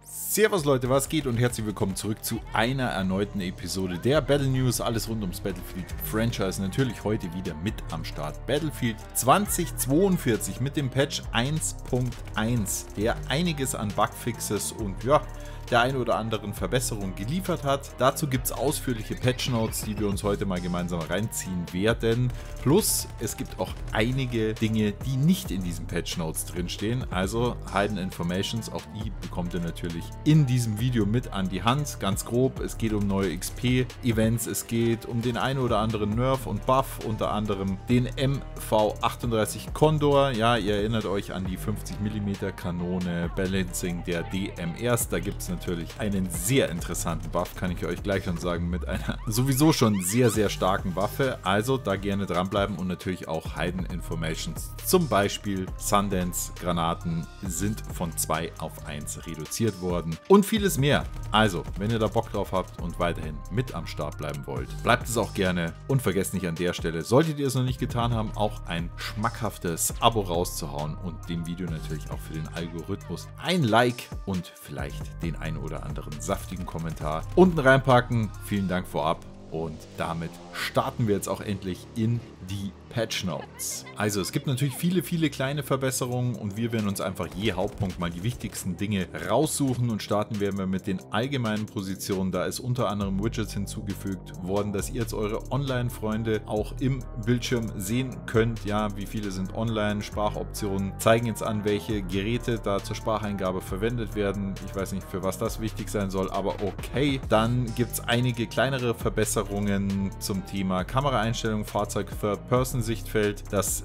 Servus Leute, was geht und herzlich willkommen zurück zu einer erneuten Episode der Battle News. Alles rund ums Battlefield Franchise. Natürlich heute wieder mit am Start. Battlefield 2042 mit dem Patch 1.1, der einiges an Bugfixes und ja, der ein oder anderen Verbesserung geliefert hat. Dazu gibt es ausführliche Patch Notes, die wir uns heute mal gemeinsam reinziehen werden. Plus, es gibt auch einige Dinge, die nicht in diesen Patch Notes drinstehen. Also Hidden Informations, auch die bekommt ihr natürlich in diesem Video mit an die Hand. Ganz grob, es geht um neue XP-Events, es geht um den ein oder anderen Nerf und Buff, unter anderem den MV38 Condor. Ja, ihr erinnert euch an die 50 mm Kanone Balancing der DMRs. Da gibt es natürlich einen sehr interessanten Buff, kann ich euch gleich schon sagen, mit einer sowieso schon sehr, sehr starken Waffe. Also da gerne dranbleiben und natürlich auch Hidden Informations. Zum Beispiel Sundance-Granaten sind von 2 auf 1 reduziert worden und vieles mehr. Also, wenn ihr da Bock drauf habt und weiterhin mit am Start bleiben wollt, bleibt es auch gerne und vergesst nicht an der Stelle, solltet ihr es noch nicht getan haben, auch ein schmackhaftes Abo rauszuhauen und dem Video natürlich auch für den Algorithmus ein Like und vielleicht den ein oder anderen saftigen Kommentar unten reinpacken. Vielen Dank vorab und damit starten wir jetzt auch endlich in die Patch Notes. Also es gibt natürlich viele, viele kleine Verbesserungen und wir werden uns einfach je Hauptpunkt mal die wichtigsten Dinge raussuchen und starten werden wir mit den allgemeinen Positionen. Da ist unter anderem Widgets hinzugefügt worden, dass ihr jetzt eure Online-Freunde auch im Bildschirm sehen könnt. Ja, wie viele sind online? Sprachoptionen zeigen jetzt an, welche Geräte da zur Spracheingabe verwendet werden. Ich weiß nicht, für was das wichtig sein soll, aber okay. Dann gibt es einige kleinere Verbesserungen zum Thema Kameraeinstellungen, Fahrzeug Third-Person-Sichtfeld.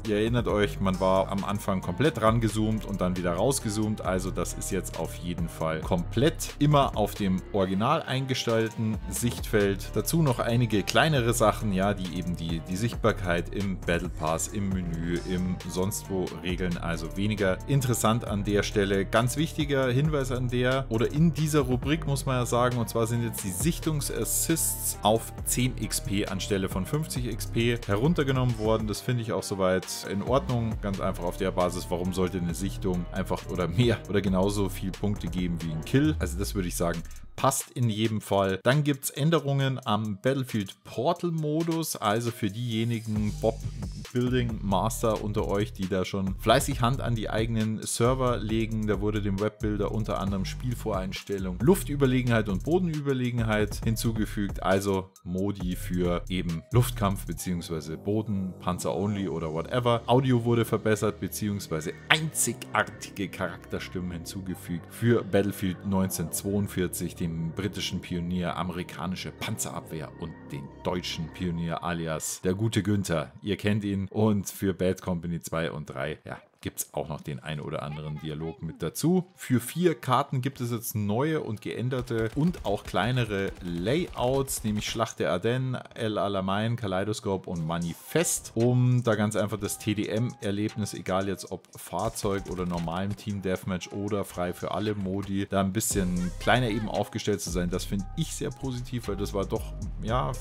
Ihr erinnert euch, man war am Anfang komplett rangezoomt und dann wieder rausgezoomt. Also das ist jetzt auf jeden Fall komplett immer auf dem original eingestellten Sichtfeld. Dazu noch einige kleinere Sachen, ja, die eben die Sichtbarkeit im Battle Pass, im Menü, im sonst wo regeln. Also weniger interessant an der Stelle. Ganz wichtiger Hinweis an der oder in dieser Rubrik muss man ja sagen, und zwar sind jetzt die Sichtungsassists auf 10 XP anstelle von 50 XP heruntergenommen worden. Das finde ich auch soweit in Ordnung. Ganz einfach auf der Basis, warum sollte eine Sichtung einfach oder mehr oder genauso viel Punkte geben wie ein Kill? Also das würde ich sagen, passt in jedem Fall. Dann gibt es Änderungen am Battlefield Portal Modus, also für diejenigen Building Master unter euch, die da schon fleißig Hand an die eigenen Server legen. Da wurde dem Webbuilder unter anderem Spielvoreinstellung, Luftüberlegenheit und Bodenüberlegenheit hinzugefügt, also Modi für eben Luftkampf bzw. Boden, Panzer Only oder whatever. Audio wurde verbessert bzw. einzigartige Charakterstimmen hinzugefügt für Battlefield 1942, dem britischen Pionier, amerikanische Panzerabwehr und den deutschen Pionier alias der gute Günther. Ihr kennt ihn. Und für Bad Company 2 und 3, ja, gibt es auch noch den ein oder anderen Dialog mit dazu. Für 4 Karten gibt es jetzt neue und geänderte und auch kleinere Layouts, nämlich Schlacht der Ardennen, El Alamein, Kaleidoskop und Manifest, um da ganz einfach das TDM-Erlebnis, egal jetzt ob Fahrzeug oder normalem Team Deathmatch oder frei für alle Modi, da ein bisschen kleiner eben aufgestellt zu sein. Das finde ich sehr positiv, weil das war doch, ja,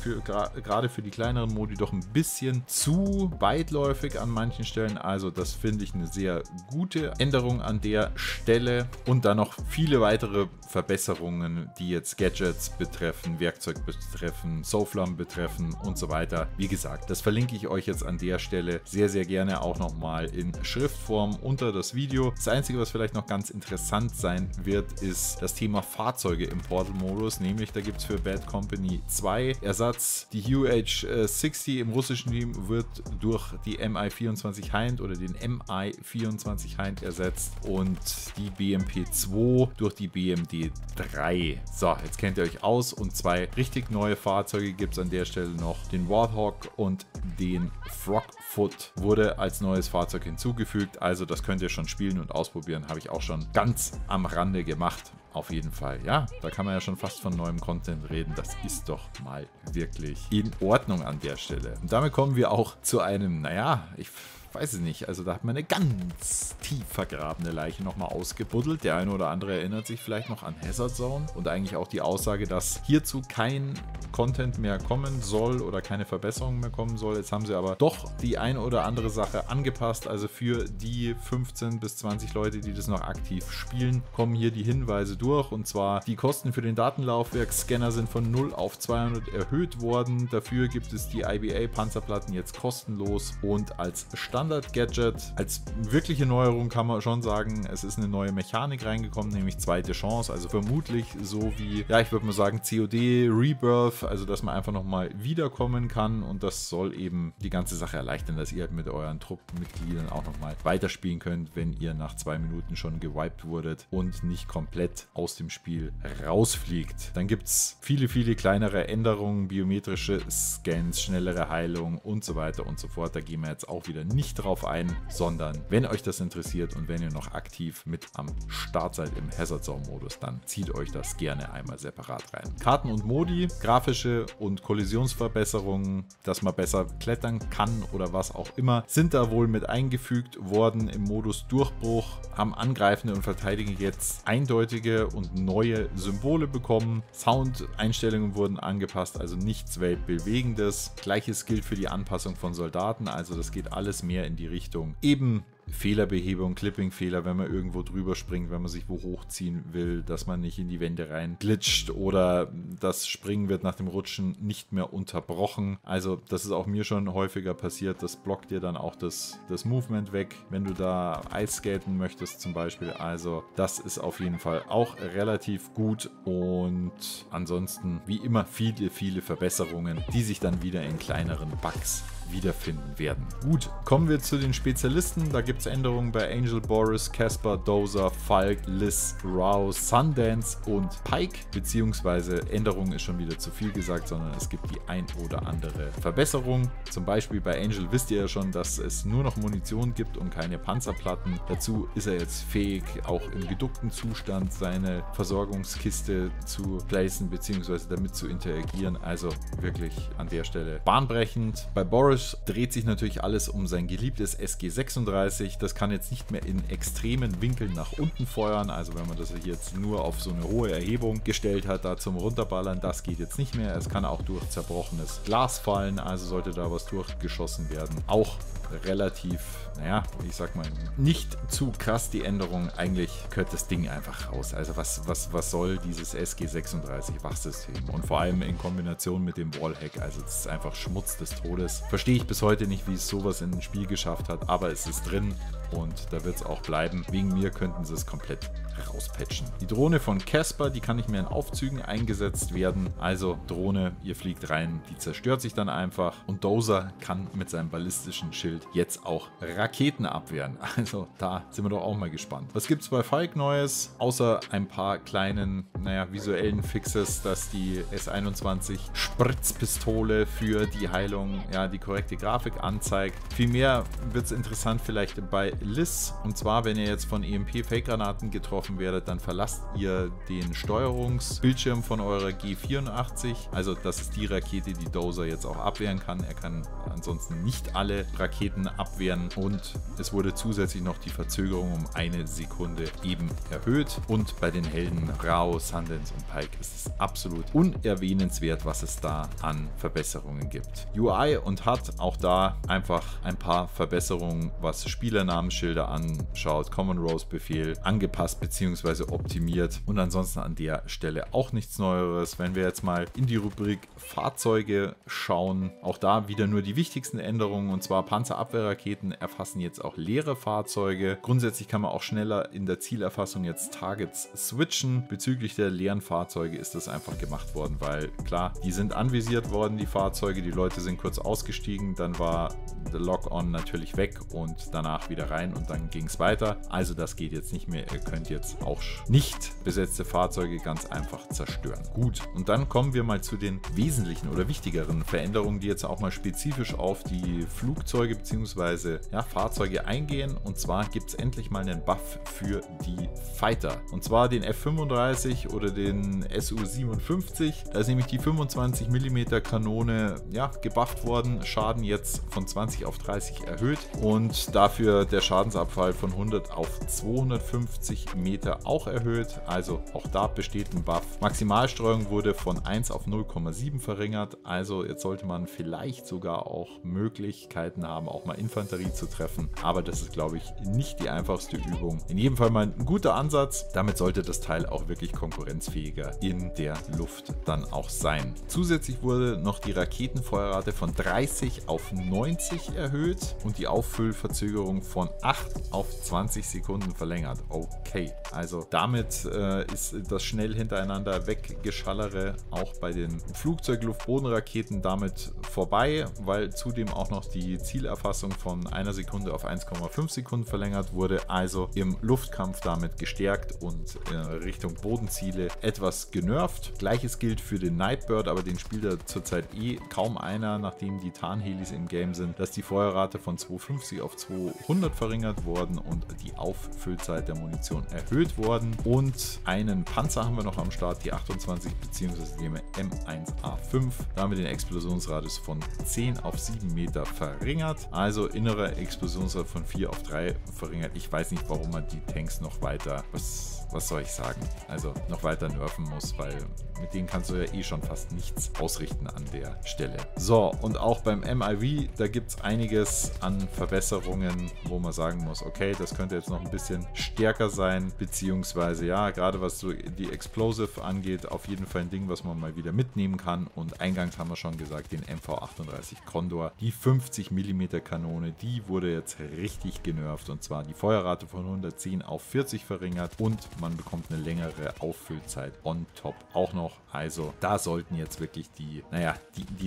gerade für die kleineren Modi doch ein bisschen zu weitläufig an manchen Stellen. Also das finde ich eine sehr gute Änderung an der Stelle und dann noch viele weitere Verbesserungen, die jetzt Gadgets betreffen, Werkzeug betreffen, SoFlam betreffen und so weiter. Wie gesagt, das verlinke ich euch jetzt an der Stelle sehr, sehr gerne auch nochmal in Schriftform unter das Video. Das Einzige, was vielleicht noch ganz interessant sein wird, ist das Thema Fahrzeuge im Portal-Modus, nämlich da gibt es für Bad Company 2 Ersatz. Die UH-60 im russischen Team wird durch die Mi-24 Hind oder den Mi-24 Hind ersetzt und die BMP-2 durch die BMD-3. So, jetzt kennt ihr euch aus und 2 richtig neue Fahrzeuge gibt es an der Stelle noch. Den Warthog und den Frogfoot wurde als neues Fahrzeug hinzugefügt. Also das könnt ihr schon spielen und ausprobieren. Habe ich auch schon ganz am Rande gemacht. Auf jeden Fall, ja, da kann man ja schon fast von neuem Content reden. Das ist doch mal wirklich in Ordnung an der Stelle. Und damit kommen wir auch zu einem, naja, ich weiß ich nicht, also da hat man eine ganz tief vergrabene Leiche nochmal ausgebuddelt. Der eine oder andere erinnert sich vielleicht noch an Hazard Zone und eigentlich auch die Aussage, dass hierzu kein Content mehr kommen soll oder keine Verbesserung mehr kommen soll. Jetzt haben sie aber doch die eine oder andere Sache angepasst. Also für die 15 bis 20 Leute, die das noch aktiv spielen, kommen hier die Hinweise durch. Und zwar die Kosten für den Datenlaufwerksscanner sind von 0 auf 200 erhöht worden. Dafür gibt es die IBA-Panzerplatten jetzt kostenlos und als Standard-Gadget. Als wirkliche Neuerung kann man schon sagen, es ist eine neue Mechanik reingekommen, nämlich zweite Chance. Also vermutlich so wie, ja, ich würde mal sagen, COD Rebirth, also dass man einfach nochmal wiederkommen kann und das soll eben die ganze Sache erleichtern, dass ihr halt mit euren Truppenmitgliedern auch nochmal weiterspielen könnt, wenn ihr nach 2 Minuten schon gewiped wurdet und nicht komplett aus dem Spiel rausfliegt. Dann gibt es viele, viele kleinere Änderungen, biometrische Scans, schnellere Heilung und so weiter und so fort. Da gehen wir jetzt auch wieder nicht drauf ein, sondern wenn euch das interessiert und wenn ihr noch aktiv mit am Start seid im Hazard Zone Modus, dann zieht euch das gerne einmal separat rein. Karten und Modi, grafische und Kollisionsverbesserungen, dass man besser klettern kann oder was auch immer, sind da wohl mit eingefügt worden im Modus Durchbruch. Haben Angreifende und Verteidiger jetzt eindeutige und neue Symbole bekommen. Soundeinstellungen wurden angepasst, also nichts Weltbewegendes. Gleiches gilt für die Anpassung von Soldaten, also das geht alles mehr in die Richtung eben Fehlerbehebung, Clipping-Fehler, wenn man irgendwo drüber springt, wenn man sich wo hochziehen will, dass man nicht in die Wände rein glitscht oder das Springen wird nach dem Rutschen nicht mehr unterbrochen. Also das ist auch mir schon häufiger passiert, das blockt dir dann auch das Movement weg, wenn du da Eisskaten möchtest zum Beispiel. Also das ist auf jeden Fall auch relativ gut und ansonsten wie immer viele, viele Verbesserungen, die sich dann wieder in kleineren Bugs wiederfinden werden. Gut, kommen wir zu den Spezialisten. Da gibt es Änderungen bei Angel, Boris, Casper, Dozer, Falk, Liz, Rouse, Sundance und Pike. Beziehungsweise Änderungen ist schon wieder zu viel gesagt, sondern es gibt die ein oder andere Verbesserung. Zum Beispiel bei Angel wisst ihr ja schon, dass es nur noch Munition gibt und keine Panzerplatten. Dazu ist er jetzt fähig, auch im geduckten Zustand seine Versorgungskiste zu placen, beziehungsweise damit zu interagieren. Also wirklich an der Stelle bahnbrechend. Bei Boris dreht sich natürlich alles um sein geliebtes SG36. Das kann jetzt nicht mehr in extremen Winkeln nach unten feuern. Also wenn man das hier jetzt nur auf so eine hohe Erhebung gestellt hat, da zum Runterballern, das geht jetzt nicht mehr. Es kann auch durch zerbrochenes Glas fallen, also sollte da was durchgeschossen werden. Auch relativ, naja, ich sag mal, nicht zu krass die Änderung. Eigentlich gehört das Ding einfach raus. Also was soll dieses SG36 Wachsystem? Und vor allem in Kombination mit dem Wallhack, also das ist einfach Schmutz des Todes. Verstehe ich bis heute nicht, wie es sowas in ein Spiel geschafft hat, aber es ist drin und da wird es auch bleiben. Wegen mir könnten sie es komplett rauspatchen. Die Drohne von Casper, die kann nicht mehr in Aufzügen eingesetzt werden. Also Drohne, ihr fliegt rein, die zerstört sich dann einfach. Und Dozer kann mit seinem ballistischen Schild jetzt auch Raketen abwehren. Also da sind wir doch auch mal gespannt. Was gibt es bei Falk Neues? Außer ein paar kleinen, naja, visuellen Fixes, dass die S21 Spritzpistole für die Heilung, ja, die korrekte Grafik anzeigt. Vielmehr wird es interessant vielleicht bei Liz. Und zwar, wenn ihr jetzt von EMP-Fake-Granaten getroffen werdet, dann verlasst ihr den Steuerungsbildschirm von eurer G84. Also das ist die Rakete, die Dozer jetzt auch abwehren kann. Er kann ansonsten nicht alle Raketen abwehren und es wurde zusätzlich noch die Verzögerung um 1 Sekunde eben erhöht. Und bei den Helden Rao, Sundance und Pike ist es absolut unerwähnenswert, was es da an Verbesserungen gibt. UI und HUD, auch da einfach ein paar Verbesserungen, was Spielernamensschilder anschaut, Common Rose Befehl angepasst bzw. optimiert und ansonsten an der Stelle auch nichts Neueres. Wenn wir jetzt mal in die Rubrik Fahrzeuge schauen, auch da wieder nur die wichtigsten Änderungen und zwar Panzerabwehrraketen erfassen jetzt auch leere Fahrzeuge. Grundsätzlich kann man auch schneller in der Zielerfassung jetzt Targets switchen. Bezüglich der leeren Fahrzeuge ist das einfach gemacht worden, weil klar, die sind anvisiert worden, die Fahrzeuge, die Leute sind kurz ausgestiegen, dann war der Lock-on natürlich weg und danach wieder rein und dann ging es weiter. Also das geht jetzt nicht mehr. Ihr könnt jetzt auch nicht besetzte Fahrzeuge ganz einfach zerstören. Gut, und dann kommen wir mal zu den wesentlichen oder wichtigeren Veränderungen, die jetzt auch mal spezifisch auf die Flugzeuge bzw. ja, Fahrzeuge eingehen. Und zwar gibt es endlich mal einen Buff für die Fighter. Und zwar den F-35 oder den Su-57. Da ist nämlich die 25 mm Kanone ja, gebufft worden. Schaden jetzt von 20 20 auf 30 erhöht und dafür der Schadensabfall von 100 auf 250 Meter auch erhöht. Also auch da besteht ein Buff. Maximalstreuung wurde von 1 auf 0,7 verringert. Also jetzt sollte man vielleicht sogar auch Möglichkeiten haben, auch mal Infanterie zu treffen. Aber das ist, glaube ich, nicht die einfachste Übung. In jedem Fall mal ein guter Ansatz. Damit sollte das Teil auch wirklich konkurrenzfähiger in der Luft dann auch sein. Zusätzlich wurde noch die Raketenfeuerrate von 30 auf 90 erhöht und die Auffüllverzögerung von 8 auf 20 Sekunden verlängert. Okay, also damit ist das schnell hintereinander weggeschallere auch bei den Flugzeug-Luftbodenraketen damit vorbei, weil zudem auch noch die Zielerfassung von 1 Sekunde auf 1,5 Sekunden verlängert wurde, also im Luftkampf damit gestärkt und Richtung Bodenziele etwas genervt. Gleiches gilt für den Nightbird, aber den spielt er zurzeit kaum einer, nachdem die Tarnhelis im Game sind, dass die Feuerrate von 250 auf 200 verringert worden und die Auffüllzeit der Munition erhöht worden. Und einen Panzer haben wir noch am Start, die 28 bzw. die M1A5. Da haben wir den Explosionsradius von 10 auf 7 Meter verringert, also innerer Explosionsradius von 4 auf 3 verringert. Ich weiß nicht, warum man die Tanks noch weiter, was soll ich sagen, also noch weiter nerven muss, weil mit denen kannst du ja eh schon fast nichts ausrichten an der Stelle. So, und auch beim MIV, da gibt es einiges an Verbesserungen, wo man sagen muss, okay, das könnte jetzt noch ein bisschen stärker sein, beziehungsweise ja, gerade was so die Explosive angeht, auf jeden Fall ein Ding, was man mal wieder mitnehmen kann. Und eingangs haben wir schon gesagt, den MV38 Condor, die 50 mm Kanone, die wurde jetzt richtig genervt, und zwar die Feuerrate von 110 auf 40 verringert und man bekommt eine längere Auffüllzeit on top auch noch. Also da sollten jetzt wirklich die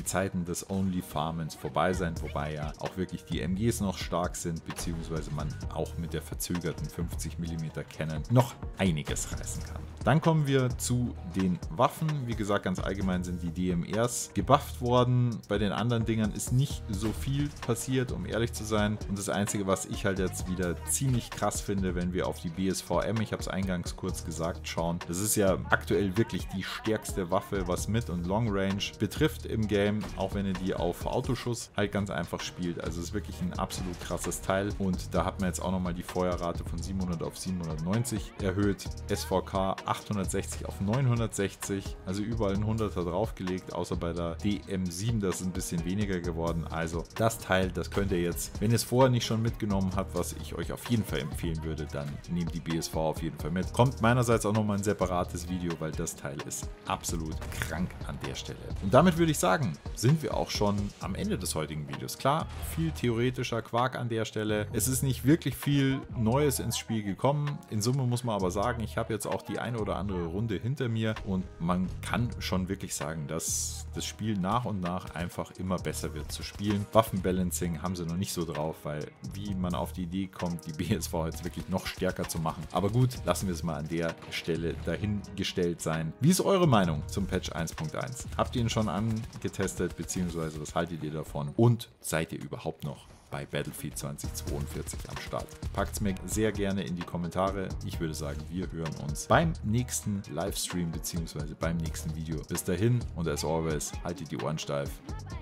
Zeiten des Only-Farmens vorbei sein, wobei ja auch wirklich die MGs noch stark sind, beziehungsweise man auch mit der verzögerten 50 mm Cannon noch einiges reißen kann. Dann kommen wir zu den Waffen. Wie gesagt, ganz allgemein sind die DMRs gebufft worden. Bei den anderen Dingern ist nicht so viel passiert, um ehrlich zu sein. Und das Einzige, was ich halt jetzt wieder ziemlich krass finde, wenn wir auf die BSVM, ich habe es eingangs kurz gesagt, schauen. Das ist ja aktuell wirklich die stärkste Waffe, was Mid- und Long Range betrifft im Game, auch wenn ihr die auf Autoschuss halt ganz einfach spielt. Also es ist wirklich ein absolut krasses Teil. Und da hat man jetzt auch nochmal die Feuerrate von 700 auf 790 erhöht. SVK 860 auf 960, also überall ein 100er draufgelegt, außer bei der DM7, das ist ein bisschen weniger geworden. Also das Teil, das könnt ihr jetzt, wenn ihr es vorher nicht schon mitgenommen habt, was ich euch auf jeden Fall empfehlen würde, dann nehmt die BSV auf jeden Fall mit. Kommt meinerseits auch nochmal ein separates Video, weil das Teil ist absolut krank an der Stelle. Und damit würde ich sagen, sind wir auch schon am Ende des heutigen Videos. Klar, viel theoretischer Quark an der Stelle. Es ist nicht wirklich viel Neues ins Spiel gekommen. In Summe muss man aber sagen, ich habe jetzt auch die eine oder andere Runde hinter mir und man kann schon wirklich sagen, dass das Spiel nach und nach einfach immer besser wird zu spielen. Waffenbalancing haben sie noch nicht so drauf, weil wie man auf die Idee kommt, die BSV jetzt wirklich noch stärker zu machen. Aber gut, lassen wir es mal an der Stelle dahingestellt sein. Wie ist eure Meinung zum Patch 1.1? Habt ihr ihn schon angetestet, beziehungsweise was haltet ihr davon? Und seid ihr überhaupt noch bei Battlefield 2042 am Start? Packt es mir sehr gerne in die Kommentare. Ich würde sagen, wir hören uns beim nächsten Livestream beziehungsweise beim nächsten Video. Bis dahin und as always, haltet die Ohren steif.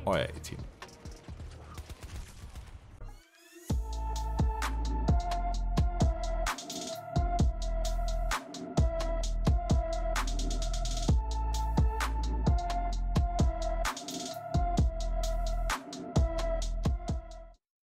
Euer A-Team.